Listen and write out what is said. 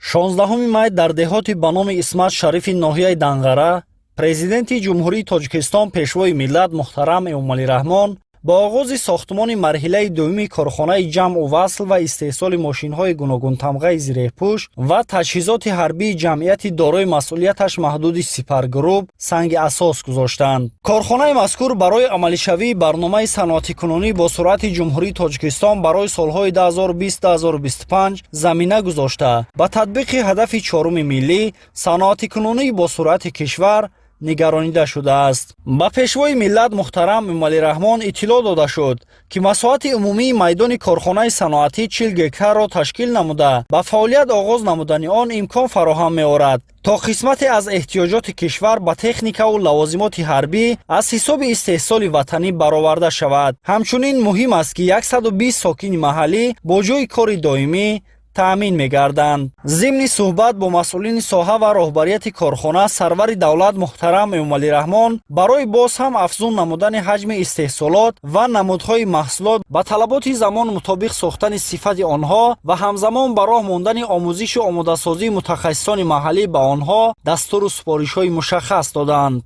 16 май дар деҳоти ба номи Исмат Шарифи ноҳияи Данғара, президенти ҷумҳурии Тоҷикистон пешвои миллат муҳтарам Эмомалӣ Раҳмон ба оғози сохтмони марҳилаи дуввуми корхонаи ҷамъу васл ва истеҳсоли мошинҳои гуногунтамғаи зирехпӯш ва таҷҳизоти ҳарбии ҷамъияти дорои масъулияташ маҳдуди Сипаргрупп санги асос гузоштанд. Корхонаи мазкур барои амалишавии барномаи саноатикунунӣ бо суръати ҷумҳурии Тоҷикистон барои солҳои 2020-2025 замина гузошта ба татбиқи ҳадафи чоруми миллӣ саноатикунунии бо суръати кишвар нигаронида шудааст. Ба пешвои миллат муҳтарам Эмомалӣ Раҳмон иттилоъ дода шуд, ки масоҳати умумии майдони корхонаи саноатӣ 40 гектарро ташкил намуда, ба фаъолият оғоз намудани он имкон фароҳам меорад, то қисмате аз эҳтиёҷоти кишвар ба техникаву лавозимоти ҳарбӣ аз ҳисоби истеҳсоли ватанӣ бароварда шавад. Ҳамчунин муҳим аст, ки 120 сокини маҳаллӣ бо ҷойи кори доимӣ таъмин мегарданд. Зимни суҳбат бо масъулини соҳа ва роҳбарияти корхона сарвари давлат муҳтарам Эмомалӣ Раҳмон барои боз ҳам афзун намудани ҳаҷми истеҳсолот ва намудҳои маҳсулот ба талаботи замон мутобиқ сохтани сифати онҳо ва ҳамзамон ба роҳ мондани омӯзишу омодасозии мутахассисони маҳаллӣ ба онҳо дастуру супоришҳои мушаххас доданд.